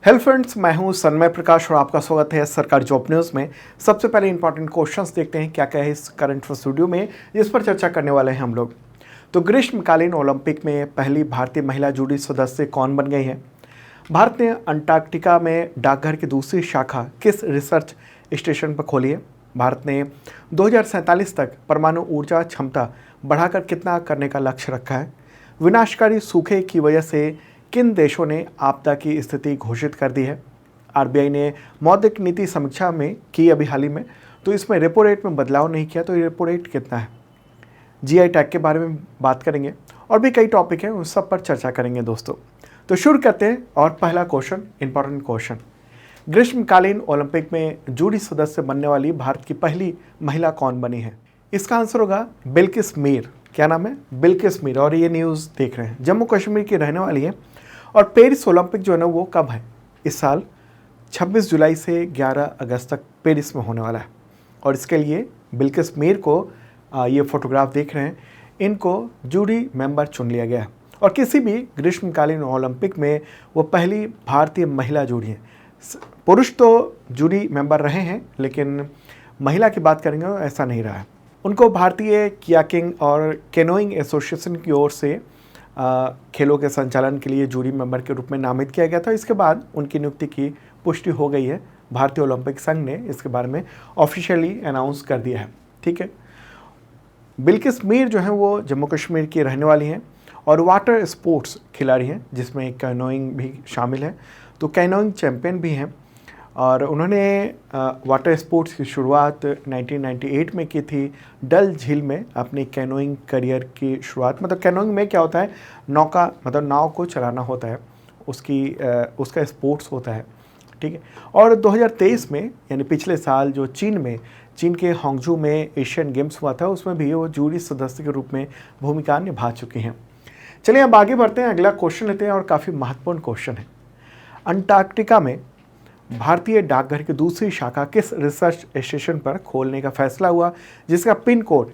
Hello friends, मैं हूं सन्मय प्रकाश और आपका स्वागत है सरकारी जॉब न्यूज़ में। सबसे पहले इंपॉर्टेंट क्वेश्चंस देखते हैं क्या क्या है इस करंट अफेयर्स वीडियो में, जिस पर चर्चा करने वाले हैं हम लोग। तो ग्रीष्मकालीन ओलंपिक में पहली भारतीय महिला जूडी सदस्य कौन बन गई है? भारत ने अंटार्कटिका में डाकघर की दूसरी शाखा किस रिसर्च स्टेशन पर खोली है? भारत ने 2047 तक परमाणु ऊर्जा क्षमता बढ़ाकर कितना करने का लक्ष्य रखा है? विनाशकारी सूखे की वजह से किन देशों ने आपदा की स्थिति घोषित कर दी है? आरबीआई ने मौद्रिक नीति समीक्षा में की अभी हाल ही में, तो इसमें रेपो रेट में बदलाव नहीं किया, तो ये रेपो रेट कितना है? जीआई टैग के बारे में बात करेंगे और भी कई टॉपिक हैं, उन सब पर चर्चा करेंगे दोस्तों। तो शुरू करते हैं और पहला क्वेश्चन, इंपॉर्टेंट क्वेश्चन। ग्रीष्मकालीन ओलंपिक में जूरी सदस्य बनने वाली भारत की पहली महिला कौन बनी है? इसका आंसर होगा बिल्किस मीर। क्या नाम है? बिल्किस मीर। और ये न्यूज़ देख रहे हैं, जम्मू कश्मीर की रहने वाली है। और पेरिस ओलंपिक जो है ना, वो कब है? इस साल 26 जुलाई से 11 अगस्त तक पेरिस में होने वाला है। और इसके लिए बिल्किस मीर को ये फोटोग्राफ देख रहे हैं, इनको जूरी मेंबर चुन लिया गया है। और किसी भी ग्रीष्मकालीन ओलंपिक में वो पहली भारतीय महिला जूरी है। पुरुष तो जूरी मेंबर रहे हैं, लेकिन महिला की बात करेंगे तो ऐसा नहीं रहा है। उनको भारतीय कियाकिंग और कैनोइंग एसोसिएशन की ओर से खेलों के संचालन के लिए जूरी मेंबर के रूप में नामित किया गया था। इसके बाद उनकी नियुक्ति की पुष्टि हो गई है। भारतीय ओलंपिक संघ ने इसके बारे में ऑफिशियली अनाउंस कर दिया है। ठीक है। बिल्किस मीर जो है वो जम्मू कश्मीर की रहने वाली हैं और वाटर स्पोर्ट्स खिलाड़ी हैं, जिसमें कैनोइंग भी शामिल है। तो कैनोइंग चैम्पियन भी हैं और उन्होंने वाटर स्पोर्ट्स की शुरुआत 1998 में की थी। डल झील में अपनी कैनोइंग करियर की शुरुआत, मतलब कैनोइंग में क्या होता है, नौका मतलब नाव को चलाना होता है, उसका स्पोर्ट्स होता है। ठीक है। और 2023 में यानी पिछले साल जो चीन के होंगजू में एशियन गेम्स हुआ था, उसमें भी वो जूरी सदस्य के रूप में भूमिका निभा चुकी हैं। चलिए अब आगे बढ़ते हैं, अगला क्वेश्चन लेते हैं और काफ़ी महत्वपूर्ण क्वेश्चन है। अंटार्कटिका में भारतीय डाकघर की दूसरी शाखा किस रिसर्च स्टेशन पर खोलने का फैसला हुआ, जिसका पिन कोड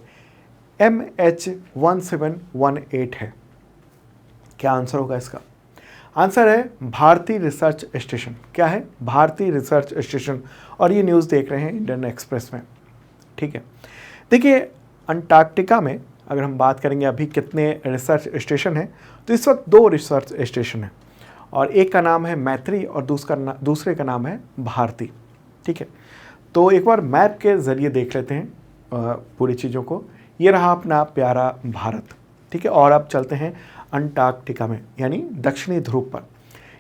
MH1718 है? क्या आंसर होगा इसका? आंसर है भारतीय रिसर्च स्टेशन। क्या है? भारतीय रिसर्च स्टेशन। और ये न्यूज़ देख रहे हैं इंडियन एक्सप्रेस में। ठीक है। देखिए, अंटार्कटिका में अगर हम बात करेंगे अभी कितने रिसर्च स्टेशन हैं, तो इस वक्त 2 रिसर्च स्टेशन हैं और एक का नाम है मैत्री और दूसरे का नाम है भारती। ठीक है। तो एक बार मैप के ज़रिए देख लेते हैं पूरी चीज़ों को। ये रहा अपना प्यारा भारत। ठीक है। और अब चलते हैं अंटार्कटिका में, यानी दक्षिणी ध्रुव पर।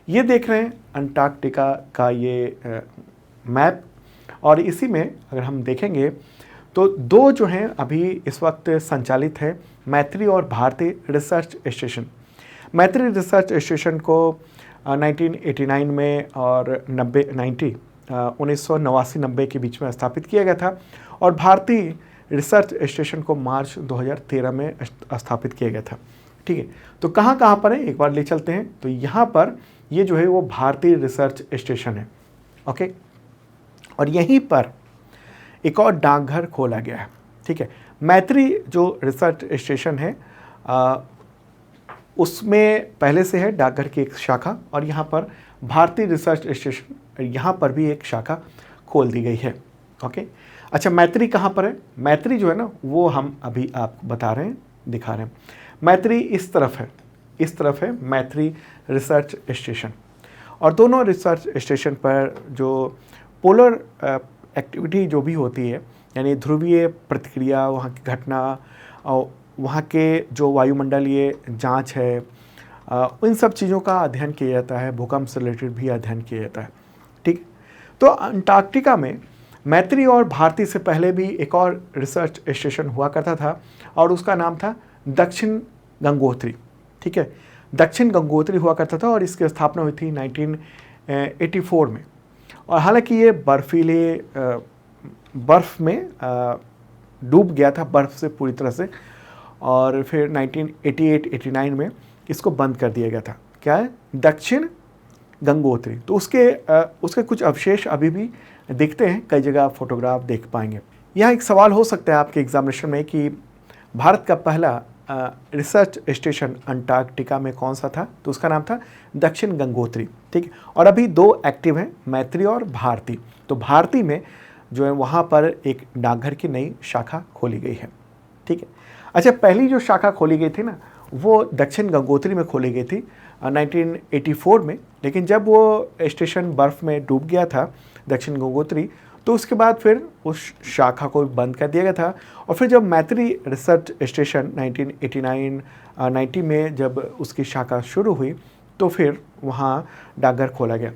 ये देख रहे हैं अंटार्कटिका का ये मैप। और इसी में अगर हम देखेंगे तो 2 जो हैं अभी इस वक्त संचालित है, मैत्री और भारती रिसर्च स्टेशन। मैत्री रिसर्च स्टेशन को 1989 में और 1989-90 के बीच में स्थापित किया गया था और भारतीय रिसर्च स्टेशन को मार्च 2013 में स्थापित किया गया था। ठीक है। तो कहाँ पर है, एक बार ले चलते हैं। तो यहाँ पर ये जो है वो भारतीय रिसर्च स्टेशन है। ओके। और यहीं पर एक और डाकघर खोला गया है। ठीक है। मैत्री जो रिसर्च स्टेशन है उसमें पहले से है डाकघर की एक शाखा, और यहाँ पर भारतीय रिसर्च स्टेशन, यहाँ पर भी एक शाखा खोल दी गई है। ओके। अच्छा, मैत्री कहाँ पर है? मैत्री जो है ना, वो हम अभी आपको बता रहे हैं, दिखा रहे हैं। मैत्री इस तरफ है मैत्री रिसर्च स्टेशन। और दोनों रिसर्च स्टेशन पर जो पोलर एक्टिविटी जो भी होती है, यानी ध्रुवीय प्रतिक्रिया, वहाँ की घटना और वहाँ के जो वायुमंडलीय जांच है, इन सब चीज़ों का अध्ययन किया जाता है। भूकंप से रिलेटेड भी अध्ययन किया जाता है। ठीक। तो अंटार्कटिका में मैत्री और भारती से पहले भी एक और रिसर्च स्टेशन हुआ करता था और उसका नाम था दक्षिण गंगोत्री। ठीक है। दक्षिण गंगोत्री हुआ करता था और इसकी स्थापना हुई थी 1984 में। और हालांकि ये बर्फीले बर्फ़ में डूब गया था, बर्फ़ से पूरी तरह से, और फिर 1988-89 में इसको बंद कर दिया गया था। क्या है? दक्षिण गंगोत्री। तो उसके कुछ अवशेष अभी भी दिखते हैं, कई जगह आप फोटोग्राफ देख पाएंगे। यहाँ एक सवाल हो सकता है आपके एग्जामिनेशन में कि भारत का पहला रिसर्च स्टेशन अंटार्कटिका में कौन सा था? तो उसका नाम था दक्षिण गंगोत्री। ठीक है, और अभी 2 एक्टिव हैं, मैत्री और भारती। तो भारती में जो है वहाँ पर एक डाकघर की नई शाखा खोली गई है। ठीक है, अच्छा, पहली जो शाखा खोली गई थी ना, वो दक्षिण गंगोत्री में खोली गई थी 1984 में, लेकिन जब वो स्टेशन बर्फ़ में डूब गया था दक्षिण गंगोत्री, तो उसके बाद फिर उस शाखा को बंद कर दिया गया था। और फिर जब मैत्री रिसर्च स्टेशन 1989-90 में जब उसकी शाखा शुरू हुई, तो फिर वहाँ डाकघर खोला गया।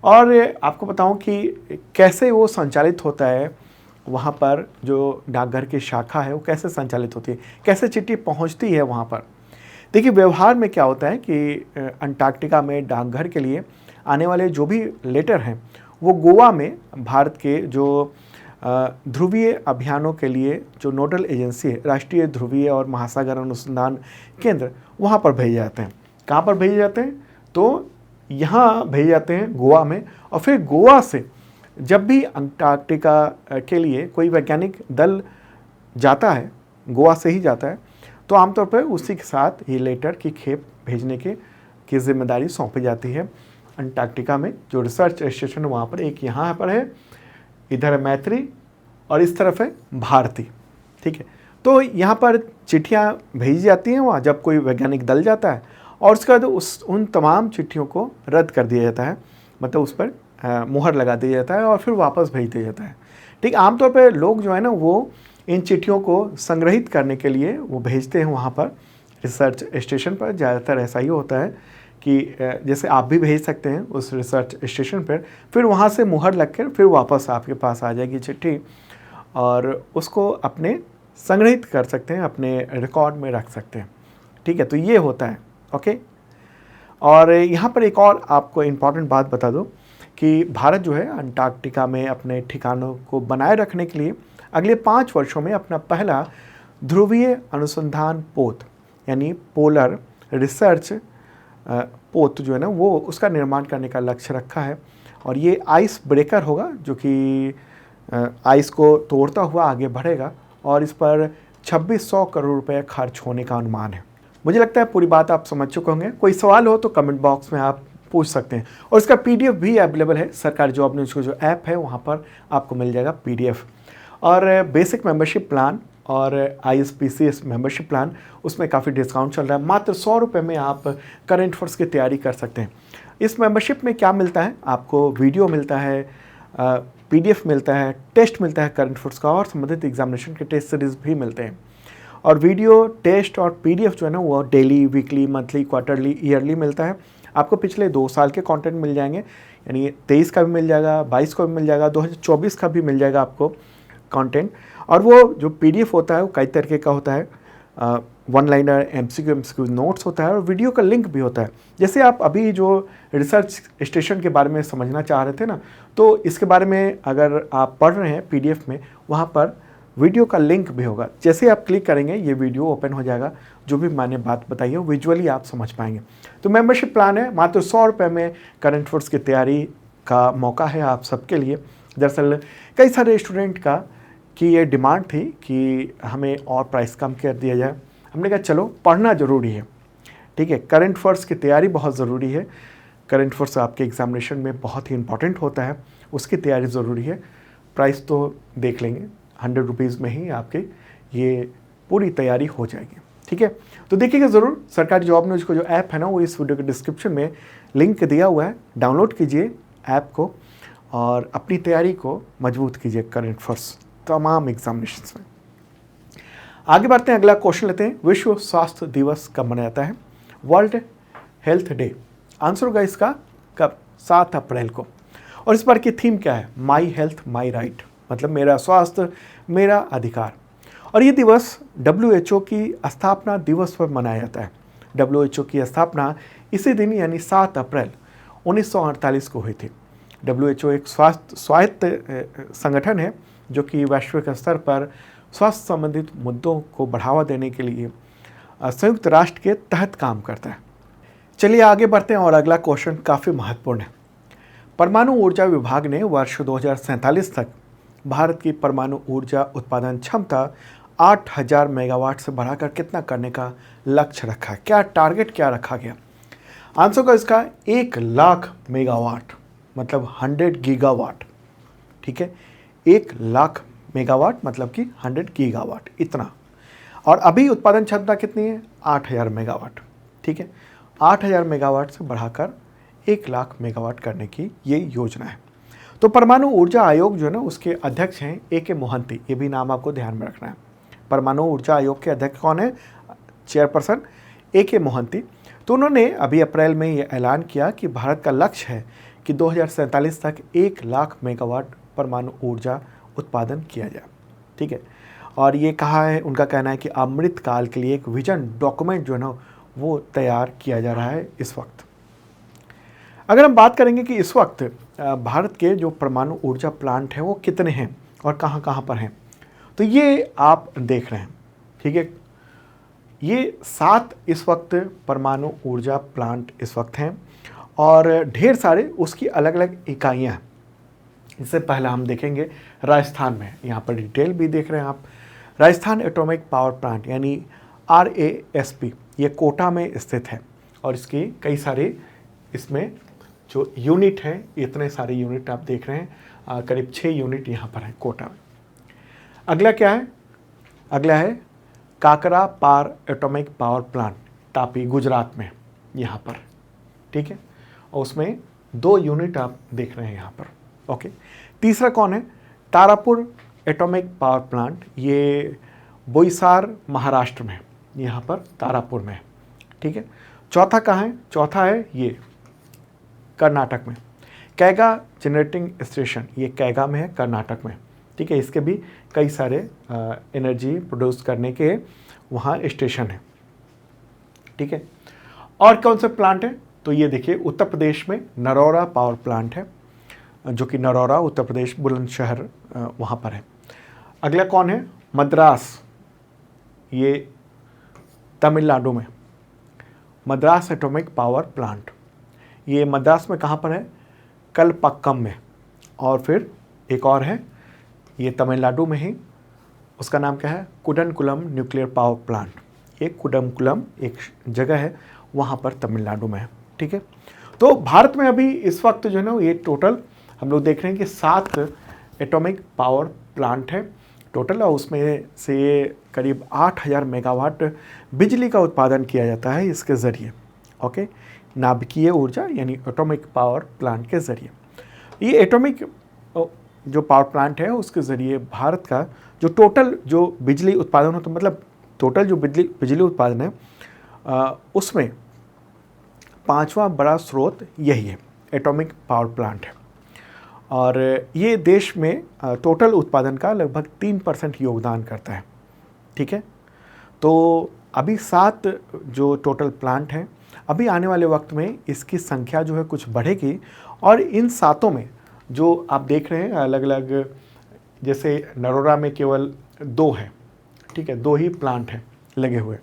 और आपको बताऊं कि कैसे वो संचालित होता है, वहाँ पर जो डाकघर की शाखा है वो कैसे संचालित होती है, कैसे चिट्ठी पहुँचती है वहाँ पर। देखिए, व्यवहार में क्या होता है कि अंटार्कटिका में डाकघर के लिए आने वाले जो भी लेटर हैं, वो गोवा में भारत के जो ध्रुवीय अभियानों के लिए जो नोडल एजेंसी है, राष्ट्रीय ध्रुवीय और महासागर अनुसंधान केंद्र, वहाँ पर भेजे जाते हैं। कहाँ पर भेजे जाते हैं? तो यहाँ भेजे जाते हैं गोवा में। और फिर गोवा से जब भी अंटार्कटिका के लिए कोई वैज्ञानिक दल जाता है, गोवा से ही जाता है, तो आमतौर पर उसी के साथ ये लेटर की खेप भेजने की जिम्मेदारी सौंपी जाती है। अंटार्कटिका में जो रिसर्च स्टेशन वहाँ पर, एक यहाँ पर है, इधर है मैत्री और इस तरफ है भारती। ठीक है, तो यहाँ पर चिट्ठियाँ भेजी जाती हैं वहाँ जब कोई वैज्ञानिक दल जाता है, और उसके बाद उन तमाम चिट्ठियों को रद्द कर दिया जाता है, मतलब उस पर मुहर लगा दिया जाता है और फिर वापस भेज दिया जाता है। ठीक, आमतौर पर लोग जो है ना वो इन चिट्ठियों को संग्रहित करने के लिए वो भेजते हैं वहाँ पर रिसर्च स्टेशन पर। ज़्यादातर ऐसा ही होता है कि जैसे आप भी भेज सकते हैं उस रिसर्च स्टेशन पर, फिर वहाँ से मुहर लग कर फिर वापस आपके पास आ जाएगी चिट्ठी, और उसको अपने संग्रहित कर सकते हैं, अपने रिकॉर्ड में रख सकते हैं। ठीक है, तो ये होता है। ओके, और यहाँ पर एक और आपको इम्पॉर्टेंट बात बता दूँ कि भारत जो है अंटार्कटिका में अपने ठिकानों को बनाए रखने के लिए अगले 5 वर्षों में अपना पहला ध्रुवीय अनुसंधान पोत यानी पोलर रिसर्च पोत जो है ना वो उसका निर्माण करने का लक्ष्य रखा है। और ये आइस ब्रेकर होगा जो कि आइस को तोड़ता हुआ आगे बढ़ेगा, और इस पर 2600 करोड़ रुपए खर्च होने का अनुमान है। मुझे लगता है पूरी बात आप समझ चुके होंगे। कोई सवाल हो तो कमेंट बॉक्स में आप पूछ सकते हैं, और इसका PDF भी अवेलेबल है। सरकारी जॉब न्यूज़ का जो ऐप है वहाँ पर आपको मिल जाएगा PDF। और बेसिक मेंबरशिप प्लान और ISPCS मेंबरशिप प्लान, उसमें काफ़ी डिस्काउंट चल रहा है। मात्र 100 रुपये में आप करंट अफेयर्स की तैयारी कर सकते हैं। इस मेंबरशिप में क्या मिलता है? आपको वीडियो मिलता है, PDF मिलता है, टेस्ट मिलता है करंट अफेयर्स का, और संबंधित एग्जामिनेशन के टेस्ट सीरीज भी मिलते हैं। और वीडियो, टेस्ट और PDF जो है ना वो daily, weekly, monthly, quarterly, yearly मिलता है। आपको पिछले 2 साल के कंटेंट मिल जाएंगे, यानी 23 का भी मिल जाएगा, 22 का भी मिल जाएगा, 2024 का भी मिल जाएगा आपको कंटेंट। और वो जो PDF होता है वो कई तरीके का होता है, 1 लाइनर, MCQ नोट्स होता है, और वीडियो का लिंक भी होता है। जैसे आप अभी जो रिसर्च स्टेशन के बारे में समझना चाह रहे थे ना, तो इसके बारे में अगर आप पढ़ रहे हैं PDF में, वहाँ पर वीडियो का लिंक भी होगा। जैसे आप क्लिक करेंगे ये वीडियो ओपन हो जाएगा, जो भी मैंने बात बताई है विजुअली आप समझ पाएंगे। तो मेंबरशिप प्लान है, मात्र 100 रुपये में करंट अफेयर्स की तैयारी का मौका है आप सबके लिए। दरअसल कई सारे स्टूडेंट की ये डिमांड थी कि हमें और प्राइस कम कर दिया जाए। हमने कहा चलो पढ़ना ज़रूरी है, ठीक है, करंट अफेयर्स की तैयारी बहुत ज़रूरी है। करंट अफेयर्स आपके एग्जामिनेशन में बहुत ही इंपॉर्टेंट होता है, उसकी तैयारी ज़रूरी है। प्राइस तो देख लेंगे, 100 रुपीज़ में ही आपकी ये पूरी तैयारी हो जाएगी। ठीक है, तो देखिएगा ज़रूर। सरकारी जॉब न्यूज़ को जो ऐप है ना वो इस वीडियो के डिस्क्रिप्शन में लिंक दिया हुआ है, डाउनलोड कीजिए ऐप को और अपनी तैयारी को मजबूत कीजिए करंट अफेयर्स तमाम एग्जामिनेशंस में। आगे बढ़ते हैं, अगला क्वेश्चन लेते हैं। विश्व स्वास्थ्य दिवस कब मनाया जाता है? World health day. आंसर होगा इसका कब? 7 अप्रैल को। और इस बार की थीम क्या है? माई हेल्थ माई राइट, मतलब मेरा स्वास्थ्य मेरा अधिकार। और ये दिवस WHO की स्थापना दिवस पर मनाया जाता है। WHO की स्थापना इसी दिन यानी 7 अप्रैल 1948 को हुई थी। WHO एक स्वायत्त संगठन है जो कि वैश्विक स्तर पर स्वास्थ्य संबंधित मुद्दों को बढ़ावा देने के लिए संयुक्त राष्ट्र के तहत काम करता है। चलिए आगे बढ़ते हैं और अगला क्वेश्चन काफ़ी महत्वपूर्ण है। परमाणु ऊर्जा विभाग ने वर्ष 2047 तक भारत की परमाणु ऊर्जा उत्पादन क्षमता 8,000 मेगावाट से बढ़ाकर कितना करने का लक्ष्य रखा है, क्या टारगेट क्या रखा गया? आंसर का इसका 1,00,000 मेगावाट मतलब 100 गीगावाट। ठीक है, 1,00,000 मेगावाट मतलब कि 100 गीगावाट इतना। और अभी उत्पादन क्षमता कितनी है? 8,000 मेगावाट। ठीक है, 8,000 मेगावाट से बढ़ाकर 1,00,000 मेगावाट करने की ये योजना है। तो परमाणु ऊर्जा आयोग जो है ना, उसके अध्यक्ष हैं A.K. मोहंती, ये भी नाम आपको ध्यान में रखना है। परमाणु ऊर्जा आयोग के अध्यक्ष कौन है? Chairperson A.K. मोहंती। तो उन्होंने अभी अप्रैल में ये ऐलान किया कि भारत का लक्ष्य है कि 2047 तक 1,00,000 मेगावाट परमाणु ऊर्जा उत्पादन किया जाए। ठीक है, और ये कहा है, उनका कहना है कि अमृत काल के लिए एक विजन डॉक्यूमेंट जो है ना वो तैयार किया जा रहा है इस वक्त। अगर हम बात करेंगे कि इस वक्त भारत के जो परमाणु ऊर्जा प्लांट हैं वो कितने हैं और कहाँ कहाँ पर हैं, तो ये आप देख रहे हैं। ठीक है, ये 7 इस वक्त परमाणु ऊर्जा प्लांट इस वक्त हैं और ढेर सारे उसकी अलग अलग इकाइयाँ हैं। इससे पहला हम देखेंगे राजस्थान में, यहाँ पर डिटेल भी देख रहे हैं आप। राजस्थान एटॉमिक पावर प्लांट यानी RASP, ये कोटा में स्थित है और इसके कई सारे इसमें जो यूनिट हैं, इतने सारे यूनिट आप देख रहे हैं, करीब 6 यूनिट यहाँ पर हैं कोटा में। अगला क्या है? अगला है Kakrapar atomic power plant, Tapi Gujarat में यहाँ पर। ठीक है, और उसमें 2 यूनिट आप देख रहे हैं यहाँ पर। ओके, तीसरा कौन है? तारापुर एटॉमिक पावर प्लांट, ये बोईसर महाराष्ट्र में, यहाँ पर तारापुर में। ठीक है, चौथा कहाँ है? चौथा है ये कर्नाटक में, कैगा जनरेटिंग स्टेशन, ये कैगा में है कर्नाटक में। ठीक है, इसके भी कई सारे एनर्जी प्रोड्यूस करने के वहाँ स्टेशन है। ठीक है, और कौन से प्लांट है? तो ये देखिए उत्तर प्रदेश में नरौरा पावर प्लांट है, जो कि नरौरा उत्तर प्रदेश बुलंदशहर वहाँ पर है। अगला कौन है? मद्रास, ये तमिलनाडु में, मद्रास एटॉमिक पावर प्लांट, ये मद्रास में कहाँ पर है? कलपक्कम में। और फिर एक और है, ये तमिलनाडु में ही, उसका नाम क्या है? कुडनकुलम न्यूक्लियर पावर प्लांट, ये कुडनकुलम एक जगह है वहाँ पर तमिलनाडु में है। ठीक है, तो भारत में अभी इस वक्त जो है ना ये टोटल हम लोग देख रहे हैं कि 7 एटॉमिक पावर प्लांट है टोटल, और उसमें से करीब 8,000 मेगावाट बिजली का उत्पादन किया जाता है इसके ज़रिए। ओके, नाभिकीय ऊर्जा यानी एटॉमिक पावर प्लांट के ज़रिए। ये एटॉमिक जो पावर प्लांट है उसके ज़रिए भारत का जो टोटल जो बिजली उत्पादन होता है, मतलब टोटल जो बिजली उत्पादन है उसमें 5वां बड़ा स्रोत यही है, एटॉमिक पावर प्लांट है। और ये देश में टोटल उत्पादन का लगभग 3% योगदान करता है। ठीक है, तो अभी 7 जो टोटल प्लांट हैं, अभी आने वाले वक्त में इसकी संख्या जो है कुछ बढ़ेगी, और इन 7 में जो आप देख रहे हैं अलग अलग, जैसे नरोरा में केवल 2 है। ठीक है, 2 ही प्लांट हैं लगे हुए,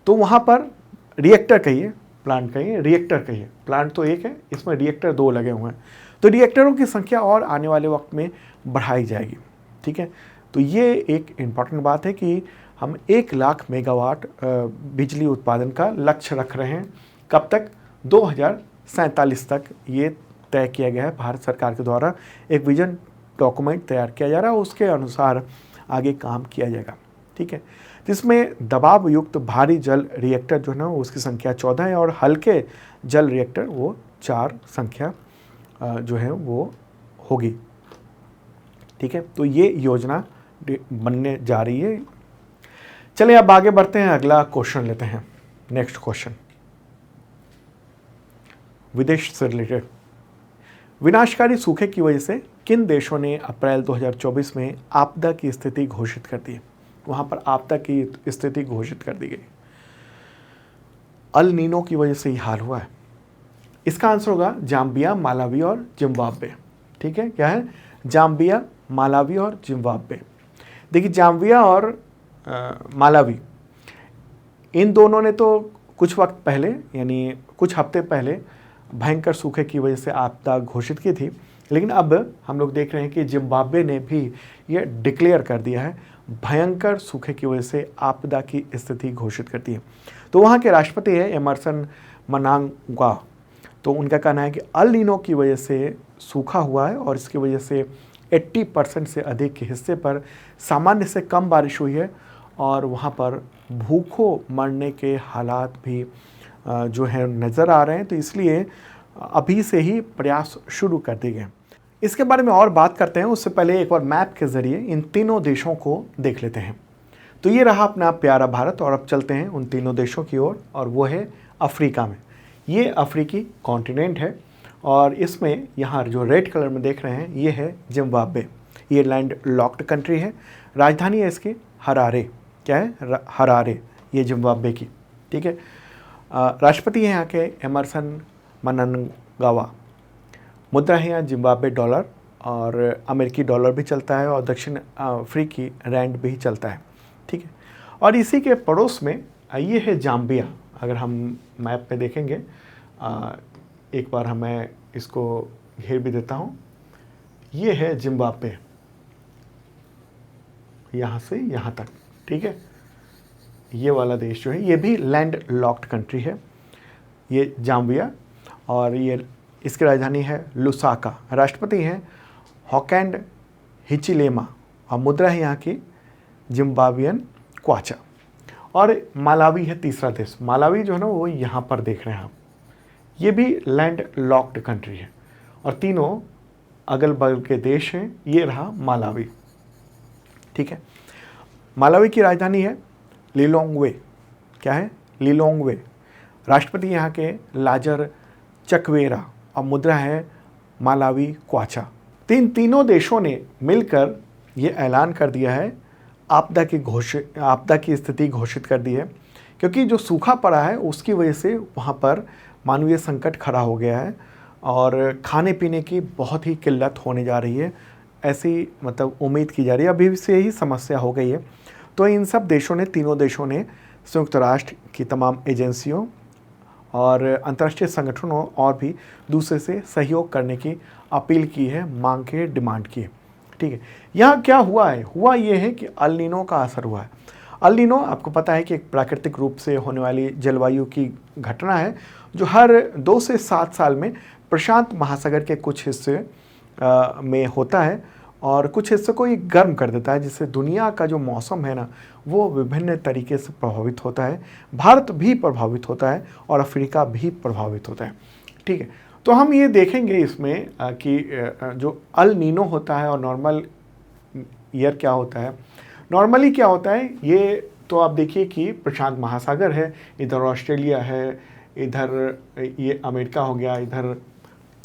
तो वहाँ पर रिएक्टर कहिए, प्लांट कहिए, रिएक्टर कहिए, प्लांट तो एक है, इसमें रिएक्टर 2 लगे हुए हैं, तो रिएक्टरों की संख्या और आने वाले वक्त में बढ़ाई जाएगी। ठीक है, तो ये एक इम्पॉर्टेंट बात है कि हम 1,00,000 मेगावाट बिजली उत्पादन का लक्ष्य रख रहे हैं। कब तक? 2047 तक ये तय किया गया है भारत सरकार के द्वारा, एक विजन डॉक्यूमेंट तैयार किया जा रहा है, उसके अनुसार आगे काम किया जाएगा। ठीक है, जिसमें दबाव युक्त भारी जल रिएक्टर जो है ना उसकी संख्या 14 है, और हल्के जल रिएक्टर वो 4 संख्या जो है वो होगी। ठीक है, तो ये योजना बनने जा रही है। चलिए अब आगे बढ़ते हैं, अगला क्वेश्चन लेते हैं। नेक्स्ट क्वेश्चन विदेश से रिलेटेड। विनाशकारी सूखे की वजह से किन देशों ने अप्रैल 2024 में आपदा की स्थिति घोषित कर दी? वहां पर आपदा की स्थिति घोषित कर दी गई। अल नीनो की वजह से ही हाल हुआ है। इसका आंसर होगा जाम्बिया, मालावी और जिम्बाब्वे। ठीक है, क्या है? जाम्बिया, मालावी और जिम्बाब्वे। देखिए जाम्बिया और मालावी, इन दोनों ने तो कुछ वक्त पहले यानी कुछ हफ्ते पहले भयंकर सूखे की वजह से आपदा घोषित की थी, लेकिन अब हम लोग देख रहे हैं कि जिम्बाब्वे ने भी ये डिक्लेयर कर दिया है, भयंकर सूखे की वजह से आपदा की स्थिति घोषित करती है। तो वहाँ के राष्ट्रपति है एमरसन मनांगवा। तो उनका कहना है कि अल नीनो की वजह से सूखा हुआ है और इसकी वजह से 80% से अधिक के हिस्से पर सामान्य से कम बारिश हुई है और वहाँ पर भूखों मरने के हालात भी जो है नज़र आ रहे हैं। तो इसलिए अभी से ही प्रयास शुरू कर दिए गए। इसके बारे में और बात करते हैं, उससे पहले एक बार मैप के ज़रिए इन तीनों देशों को देख लेते हैं। तो ये रहा अपना प्यारा भारत और अब चलते हैं उन तीनों देशों की ओर और वो है अफ्रीका में। ये अफ्रीकी कॉन्टिनेंट है और इसमें यहाँ जो रेड कलर में देख रहे हैं ये है जिम्बाब्वे। ये लैंड लॉक्ड कंट्री है। राजधानी है इसकी हरारे। क्या है? हरारे, ये जिम्बाब्वे की। ठीक है। राष्ट्रपति हैं यहाँ के एमरसन मनंगावा। मुद्रा है यहाँ जिम्बाब्वे डॉलर और अमेरिकी डॉलर भी चलता है और दक्षिण अफ्रीकी रैंड भी चलता है। ठीक है। और इसी के पड़ोस में ये है जाम्बिया। अगर हम मैप पे देखेंगे, एक बार मैं इसको घेर भी देता हूँ। ये है जिम्बाब्वे, यहाँ से यहाँ तक। ठीक है। ये वाला देश जो है ये भी लैंड लॉक्ड कंट्री है, ये जाम्बिया। और ये इसकी राजधानी है लुसाका। राष्ट्रपति हैं हॉकैंड हिचिलेमा और मुद्रा है यहाँ की जिम्बाब्वियन क्वाचा। और मालावी है तीसरा देश। मालावी जो है ना वो यहाँ पर देख रहे हैं आप, ये भी लैंड लॉक्ड कंट्री है और तीनों अगल बगल के देश हैं। ये रहा मालावी। ठीक है। मालावी की राजधानी है लिलोंगवे। क्या है? लिलोंगवे। राष्ट्रपति यहाँ के लाजर चकवेरा और मुद्रा है मालावी क्वाचा। तीनों देशों ने मिलकर ये ऐलान कर दिया है, आपदा की स्थिति घोषित कर दी है, क्योंकि जो सूखा पड़ा है उसकी वजह से वहाँ पर मानवीय संकट खड़ा हो गया है और खाने पीने की बहुत ही किल्लत होने जा रही है। ऐसी मतलब उम्मीद की जा रही है, अभी से ही समस्या हो गई है। तो इन सब देशों ने, तीनों देशों ने संयुक्त राष्ट्र की तमाम एजेंसियों और अंतर्राष्ट्रीय संगठनों और भी दूसरे से सहयोग करने की अपील की है, मांग की, डिमांड की है। ठीक है। यहाँ क्या हुआ है? हुआ ये है कि अल नीनो का असर हुआ है। अल नीनो आपको पता है कि एक प्राकृतिक रूप से होने वाली जलवायु की घटना है जो हर 2 से 7 साल में प्रशांत महासागर के कुछ हिस्से में होता है और कुछ हिस्से को ये गर्म कर देता है, जिससे दुनिया का जो मौसम है ना वो विभिन्न तरीके से प्रभावित होता है। भारत भी प्रभावित होता है और अफ्रीका भी प्रभावित होता है। ठीक है। तो हम ये देखेंगे इसमें कि जो अल नीनो होता है और नॉर्मल ईयर क्या होता है। नॉर्मली क्या होता है, ये तो आप देखिए कि प्रशांत महासागर है, इधर ऑस्ट्रेलिया है, इधर ये अमेरिका हो गया, इधर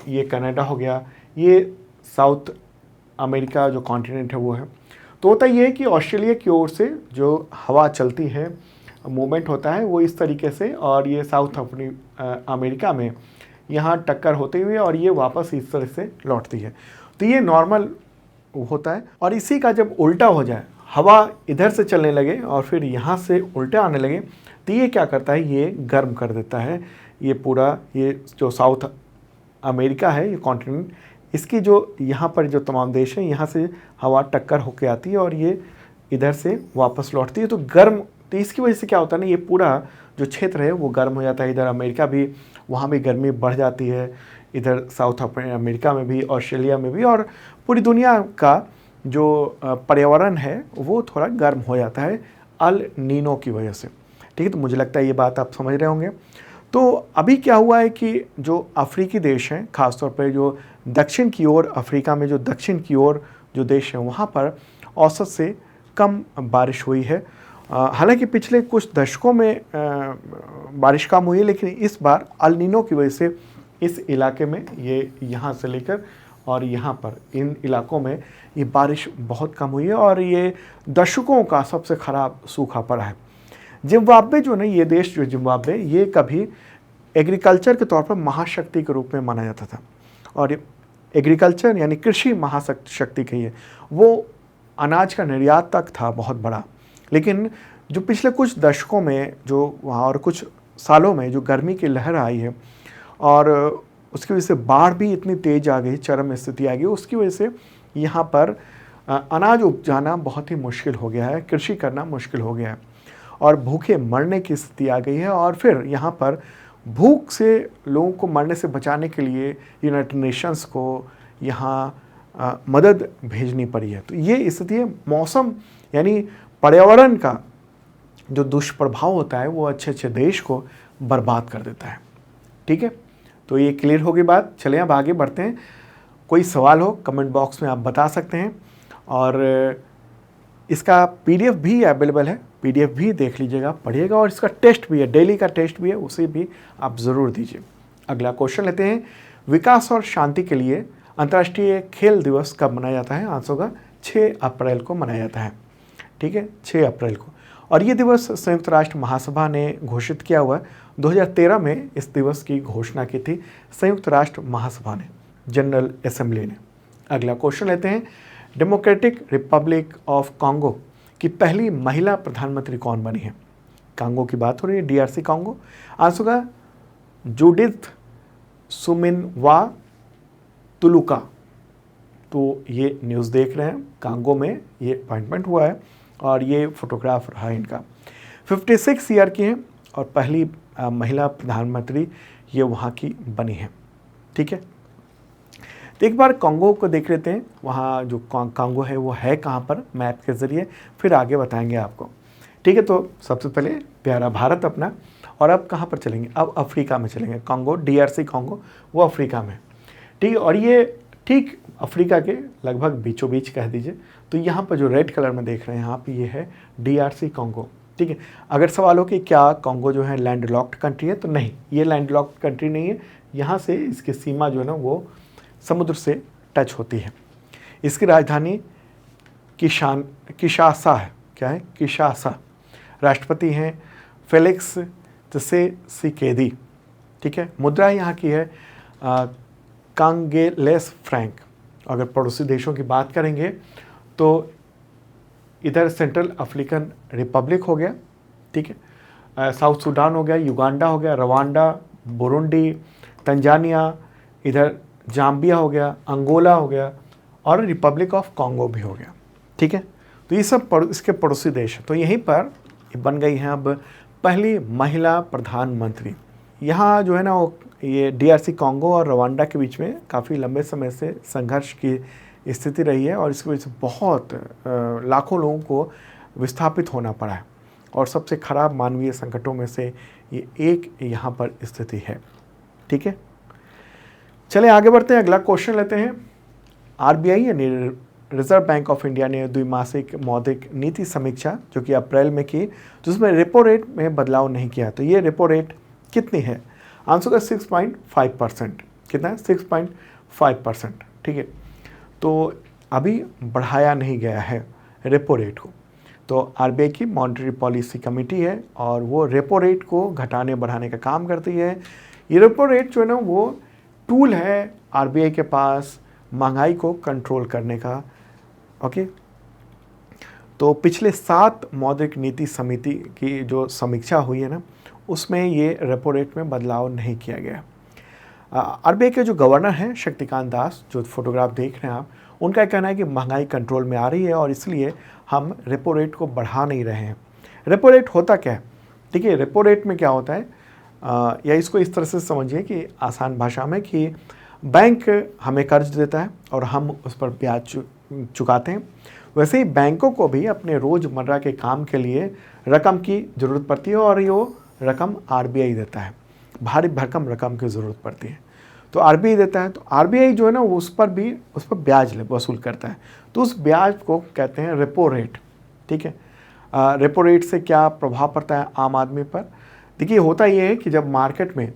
ये कनाडा हो गया, ये साउथ अमेरिका जो कॉन्टिनेंट है वो है। तो होता ये है कि ऑस्ट्रेलिया की ओर से जो हवा चलती है, मूवमेंट होता है वो इस तरीके से, और ये साउथ अमेरिका में यहाँ टक्कर होते हुए और ये वापस इस तरह से लौटती है। तो ये नॉर्मल होता है। और इसी का जब उल्टा हो जाए, हवा इधर से चलने लगे और फिर यहाँ से उल्टा आने लगे, तो ये क्या करता है, ये गर्म कर देता है ये पूरा, ये जो साउथ अमेरिका है ये कॉन्टिनेंट, इसकी जो यहाँ पर जो तमाम देश हैं यहाँ से हवा टक्कर होके आती है और ये इधर से वापस लौटती है। तो गर्म, तो इसकी वजह से क्या होता है ना, ये पूरा जो क्षेत्र है वो गर्म हो जाता है। इधर अमेरिका भी, वहाँ भी गर्मी बढ़ जाती है, इधर साउथ अमेरिका में भी, ऑस्ट्रेलिया में भी, और पूरी दुनिया का जो पर्यावरण है वो थोड़ा गर्म हो जाता है अल नीनो की वजह से। ठीक है। तो मुझे लगता है ये बात आप समझ रहे होंगे। तो अभी क्या हुआ है कि जो अफ्रीकी देश हैं, ख़ासतौर पर जो दक्षिण की ओर, अफ्रीका में जो दक्षिण की ओर जो देश हैं वहाँ पर औसत से कम बारिश हुई है। हालांकि पिछले कुछ दशकों में बारिश कम हुई है, लेकिन इस बार अल नीनो की वजह से इस इलाके में, ये यहाँ से लेकर और यहाँ पर इन इलाकों में ये बारिश बहुत कम हुई है और ये दशकों का सबसे ख़राब सूखा पड़ा है। जिम्बाब्वे जो ना, ये देश जो जिम्बाब्वे, ये कभी एग्रीकल्चर के तौर पर महाशक्ति के रूप में माना जाता था और एग्रीकल्चर यानी कृषि महाशक्ति कहिए, वो अनाज का निर्यात तक था बहुत बड़ा। लेकिन जो पिछले कुछ दशकों में जो वहाँ और कुछ सालों में जो गर्मी की लहर आई है और उसकी वजह से बाढ़ भी इतनी तेज आ गई, चरम स्थिति आ गई, उसकी वजह से यहाँ पर अनाज उपजाना बहुत ही मुश्किल हो गया है, कृषि करना मुश्किल हो गया है और भूखे मरने की स्थिति आ गई है। और फिर यहाँ पर भूख से लोगों को मरने से बचाने के लिए यूनाइटेड नेशंस को यहाँ मदद भेजनी पड़ी है। तो ये स्थिति है। मौसम यानी पर्यावरण का जो दुष्प्रभाव होता है वो अच्छे अच्छे देश को बर्बाद कर देता है। ठीक है, तो ये क्लियर होगी बात। चलें अब आगे बढ़ते हैं। कोई सवाल हो कमेंट बॉक्स में आप बता सकते हैं और इसका पीडीएफ भी अवेलेबल है, पीडीएफ भी देख लीजिएगा, पढ़िएगा और इसका टेस्ट भी है, डेली का टेस्ट भी है, उसे भी आप ज़रूर दीजिए। अगला क्वेश्चन लेते हैं। विकास और शांति के लिए अंतर्राष्ट्रीय खेल दिवस कब मनाया जाता है? आंसर होगा 6 अप्रैल को मनाया जाता है। ठीक है, 6 अप्रैल को। और ये दिवस संयुक्त राष्ट्र महासभा ने घोषित किया हुआ है। 2013 में इस दिवस की घोषणा की थी संयुक्त राष्ट्र महासभा ने, जनरल असेंबली ने। अगला क्वेश्चन लेते हैं। डेमोक्रेटिक रिपब्लिक ऑफ कॉन्गो की पहली महिला प्रधानमंत्री कौन बनी है? कांगो की बात हो रही है, डीआरसी कॉन्गो। आंसर होगा जूडिथ सुमिनवा तुलुका। तो ये न्यूज़ देख रहे हैं, कांगो में ये अपॉइंटमेंट हुआ है और ये फोटोग्राफ रहा है इनका। 56 ईयर की हैं और पहली महिला प्रधानमंत्री ये वहाँ की बनी है। ठीक है, तो एक बार कांगो को देख लेते हैं। वहाँ जो कांगो है वो है कहाँ पर, मैप के ज़रिए, फिर आगे बताएंगे आपको। ठीक है, तो सबसे पहले प्यारा भारत अपना, और अब कहाँ पर चलेंगे? अब अफ्रीका में चलेंगे। कांगो, डीआरसी कांगो, वो अफ्रीका में। ठीक है, और ये ठीक अफ्रीका के लगभग बीचों बीच कह दीजिए। तो यहाँ पर जो रेड कलर में देख रहे हैं यहाँ पे, ये है डीआरसी कांगो। ठीक है, अगर सवाल हो कि क्या कांगो जो है लैंड लॉक्ड कंट्री है, तो नहीं, ये लैंड लॉक्ड कंट्री नहीं है। यहाँ से इसकी सीमा जो है ना वो समुद्र से टच होती है। इसकी राजधानी किशासा है। क्या है? किशासा। राष्ट्रपति हैं फेलिक्स त्सेसिकेदी। ठीक है, मुद्रा यहाँ की है कांगेलेस फ्रैंक। अगर पड़ोसी देशों की बात करेंगे तो इधर सेंट्रल अफ्रीकन रिपब्लिक हो गया। ठीक है, साउथ सूडान हो गया, युगांडा हो गया, रवांडा, बुरुंडी, तंजानिया, इधर जाम्बिया हो गया, अंगोला हो गया और रिपब्लिक ऑफ कॉन्गो भी हो गया। ठीक है, तो ये सब इसके पड़ोसी देश हैं। तो यहीं पर बन गई हैं अब पहली महिला प्रधानमंत्री। यहाँ जो है ना वो ये डीआरसी कॉन्गो और रवांडा के बीच में काफ़ी लंबे समय से संघर्ष की स्थिति रही है और इसकी वजह से बहुत लाखों लोगों को विस्थापित होना पड़ा है और सबसे खराब मानवीय संकटों में से ये एक यहाँ पर स्थिति है। ठीक है, चलें आगे बढ़ते हैं। अगला क्वेश्चन लेते हैं। आरबीआई यानी रिजर्व बैंक ऑफ इंडिया ने द्विमासिक मौद्रिक नीति समीक्षा जो कि अप्रैल में की, जिसमें रेपो रेट में बदलाव नहीं किया। तो ये रेपो रेट कितनी है? आंसर का 6.5%। कितना है? 6.5%। ठीक है, तो अभी बढ़ाया नहीं गया है रेपो रेट को। तो आरबीआई की मॉनेटरी पॉलिसी कमेटी है और वो रेपो रेट को घटाने बढ़ाने का काम करती है। ये रेपो रेट जो है ना वो टूल है आरबीआई के पास महंगाई को कंट्रोल करने का। ओके, तो पिछले 7 मौद्रिक नीति समिति की जो समीक्षा हुई है ना उसमें ये रेपो रेट में बदलाव नहीं किया गया। आरबीआई के जो गवर्नर हैं शक्तिकांत दास, जो फोटोग्राफ देख रहे हैं आप, उनका कहना है कि महंगाई कंट्रोल में आ रही है और इसलिए हम रेपो रेट को बढ़ा नहीं रहे हैं। रेपो रेट होता क्या है? ठीक है, रेपो रेट में क्या होता है, या इसको इस तरह से समझिए कि आसान भाषा में कि बैंक हमें कर्ज देता है और हम उस पर ब्याज चुकाते हैं। वैसे ही बैंकों को भी अपने रोज़मर्रा के काम के लिए रकम की ज़रूरत पड़ती है और ये रकम आरबीआई देता है। भारी भरकम रकम की ज़रूरत पड़ती है तो आरबीआई देता है। तो आरबीआई जो है ना उस पर ब्याज वसूल करता है। तो उस ब्याज को कहते हैं रेपो रेट। ठीक है, रेपो रेट से क्या प्रभाव पड़ता है आम आदमी पर? देखिए, होता ये है कि जब मार्केट में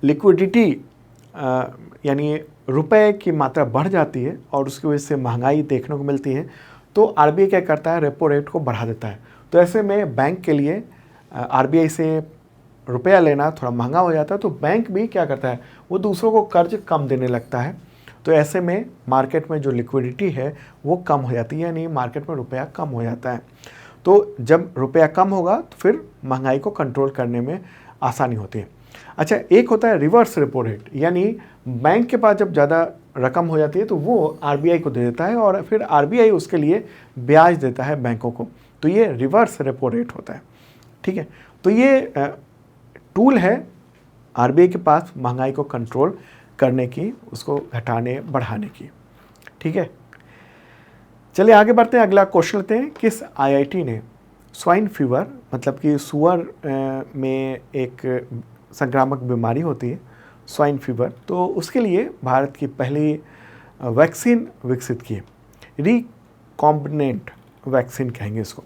लिक्विडिटी यानी रुपए की मात्रा बढ़ जाती है और उसकी वजह से महंगाई देखने को मिलती है तो आरबीआई क्या करता है, रेपो रेट को बढ़ा देता है। तो ऐसे में बैंक के लिए आरबीआई से रुपया लेना थोड़ा महंगा हो जाता है, तो बैंक भी क्या करता है, वो दूसरों को कर्ज कम देने लगता है। तो ऐसे में मार्केट में जो लिक्विडिटी है वो कम हो जाती है, यानी मार्केट में रुपया कम हो जाता है। तो जब रुपया कम होगा तो फिर महंगाई को कंट्रोल करने में आसानी होती है। अच्छा, एक होता है रिवर्स रेपो रेट, यानी बैंक के पास जब ज़्यादा रकम हो जाती है तो वो आरबीआई को दे देता है और फिर आरबीआई उसके लिए ब्याज देता है बैंकों को, तो ये रिवर्स रेपो रेट होता है। ठीक है, तो ये टूल है आरबीआई के पास महंगाई को कंट्रोल करने की, उसको घटाने बढ़ाने की। ठीक है, चलिए आगे बढ़ते हैं, अगला क्वेश्चन लेते हैं। किस आईआईटी ने स्वाइन फीवर, मतलब कि सुअर में एक संक्रामक बीमारी होती है स्वाइन फीवर, तो उसके लिए भारत की पहली वैक्सीन विकसित की है? रिकॉम्बिनेंट वैक्सीन कहेंगे इसको।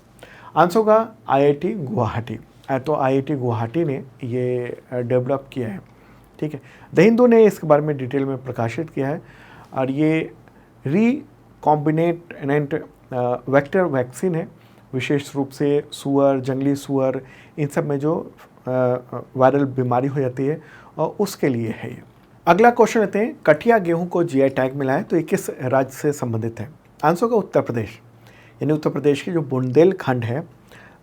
आंसर होगा आईआईटी गुवाहाटी। तो आईआईटी गुवाहाटी ने ये डेवलप किया है। ठीक है, द हिंदू ने इसके बारे में डिटेल में प्रकाशित किया है और ये रिकॉम्बिनेंट वेक्टर वैक्सीन है। विशेष रूप से सुअर, जंगली सुअर, इन सब में जो वायरल बीमारी हो जाती है और उसके लिए है ये। अगला क्वेश्चन लेते हैं, कठिया गेहूं को जीआई टैग मिला है, तो ये किस राज्य से संबंधित है? आंसर होगा उत्तर प्रदेश, यानी उत्तर प्रदेश की जो बुंदेलखंड है,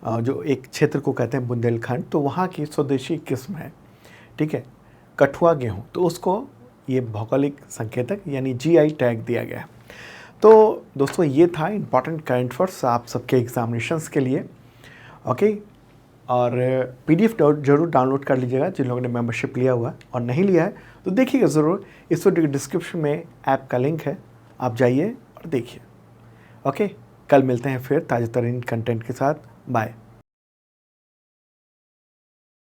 जो एक क्षेत्र को कहते हैं बुंदेलखंड, तो वहाँ की स्वदेशी किस्म है। ठीक है, कठुआ गेहूँ, तो उसको ये भौगोलिक संकेतक यानी जीआई टैग दिया गया है। तो दोस्तों ये था इम्पॉर्टेंट करंट अफेयर्स आप सबके एग्जामिनेशंस के लिए। ओके, और पीडीएफ जरूर डाउनलोड कर लीजिएगा जिन लोगों ने मेंबरशिप लिया हुआ है, और नहीं लिया है तो देखिएगा ज़रूर, इस वीडियो के डिस्क्रिप्शन में ऐप का लिंक है, आप जाइए और देखिए। ओके, कल मिलते हैं फिर ताज़ा तरीन कंटेंट के साथ। बाय।